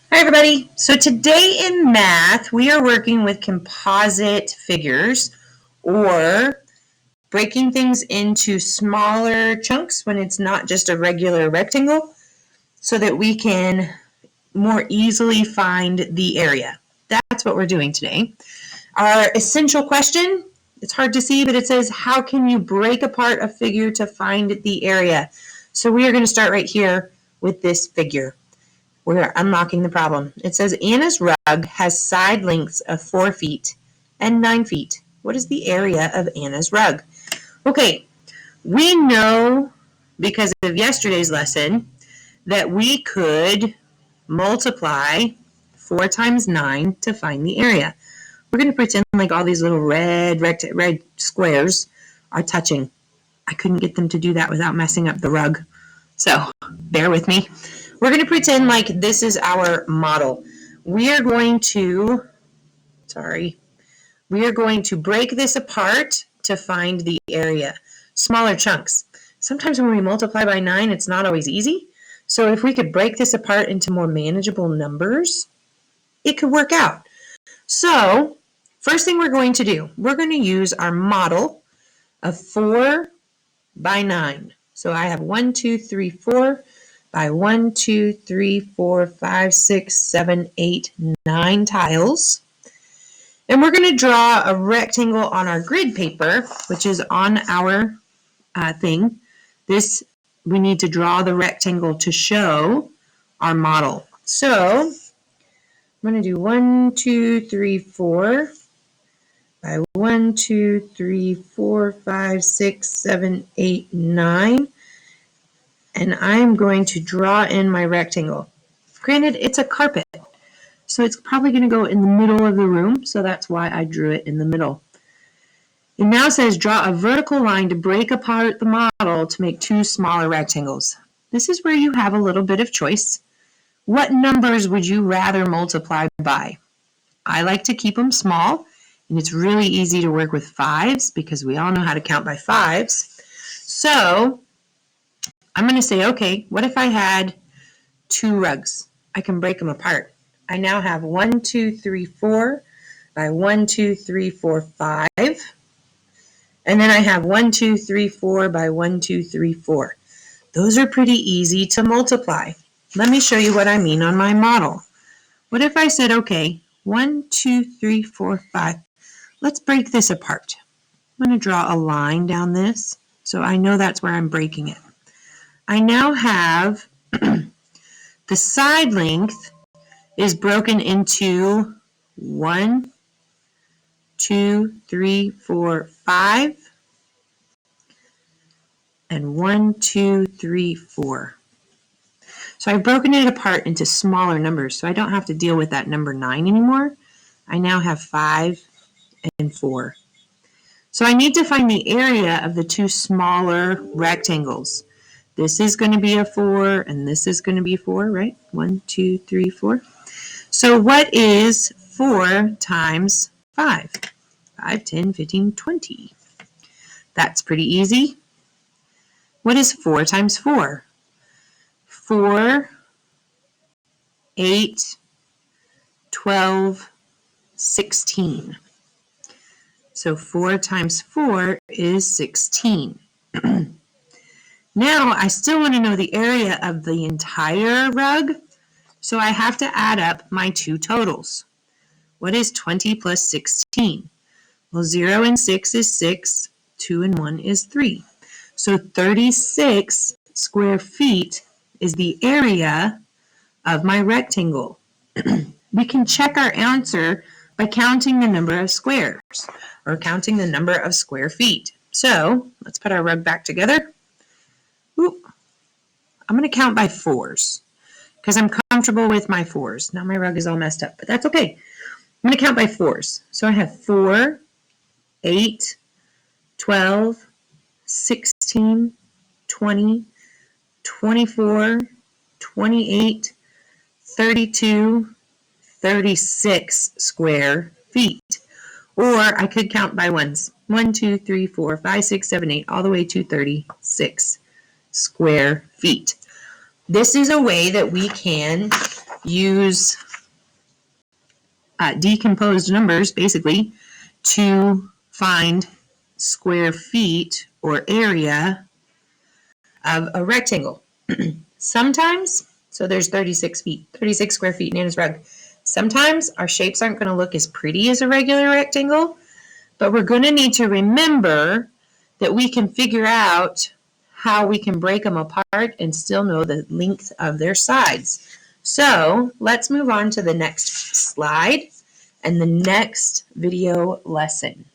Hi everybody. So today in math, we are working with composite figures or breaking things into smaller chunks when it's not just a regular rectangle so that we can more easily find the area. That's what we're doing today. Our essential question, it's hard to see, but it says, how can you break apart a figure to find the area? So we are going to start right here with this figure. We're unlocking the problem. It says Anna's rug has side lengths of 4 feet and 9 feet. What is the area of Anna's rug? Okay, we know because of yesterday's lesson that we could multiply 4 times 9 to find the area. We're going to pretend like all these little red squares are touching. I couldn't get them to do that without messing up the rug. So bear with me. We're going to pretend like this is our model. We are going to break this apart to find the area. Smaller chunks. Sometimes when we multiply by 9, it's not always easy. So if we could break this apart into more manageable numbers, it could work out. So first thing we're going to do, we're going to use our model of 4 by 9. So I have 1, 2, 3, 4 by 1, 2, 3, 4, 5, 6, 7, 8, 9 tiles. And we're going to draw a rectangle on our grid paper, which is on our thing. We need to draw the rectangle to show our model. So I'm going to do 1, 2, 3, 4 by 1, 2, 3, 4, 5, 6, 7, 8, 9. And I'm going to draw in my rectangle. Granted, it's a carpet, so it's probably going to go in the middle of the room, so that's why I drew it in the middle. It now says draw a vertical line to break apart the model to make 2 smaller rectangles. This is where you have a little bit of choice. What numbers would you rather multiply by? I like to keep them small, and it's really easy to work with 5s because we all know how to count by 5s. So I'm going to say, okay, what if I had 2 rugs? I can break them apart. I now have 1, 2, 3, 4 by 1, 2, 3, 4, 5. And then I have 1, 2, 3, 4 by 1, 2, 3, 4. Those are pretty easy to multiply. Let me show you what I mean on my model. What if I said, okay, 1, 2, 3, 4, 5. Let's break this apart. I'm going to draw a line down this so I know that's where I'm breaking it. I now have the side length is broken into 1, 2, 3, 4, 5, and 1, 2, 3, 4. So I've broken it apart into smaller numbers, so I don't have to deal with that number 9 anymore. I now have 5 and 4. So I need to find the area of the 2 smaller rectangles. This is going to be a 4, and this is going to be 4, right? 1, 2, 3, 4. So what is 4 times 5? 5, 10, 15, 20. That's pretty easy. What is 4 times 4? 4, 8, 12, 16. So 4 times 4 is 16. Now I still want to know the area of the entire rug, so I have to add up my 2 totals. What is 20 plus 16? Well, 0 and 6 is 6, 2 and 1 is 3. So 36 square feet is the area of my rectangle. We can check our answer by counting the number of squares or counting the number of square feet. So let's put our rug back together. Ooh, I'm going to count by 4s because I'm comfortable with my 4s. Now my rug is all messed up, but that's okay. I'm going to count by 4s. So I have 4, 8, 12, 16, 20, 24, 28, 32, 36 square feet. Or I could count by 1s. 1, 2, 3, 4, 5, 6, 7, 8, all the way to 36 square feet. This is a way that we can use decomposed numbers, basically, to find square feet or area of a rectangle. Sometimes, so there's 36 square feet in Anna's rug. Sometimes our shapes aren't going to look as pretty as a regular rectangle, but we're going to need to remember that we can figure out how we can break them apart and still know the length of their sides. So let's move on to the next slide and the next video lesson.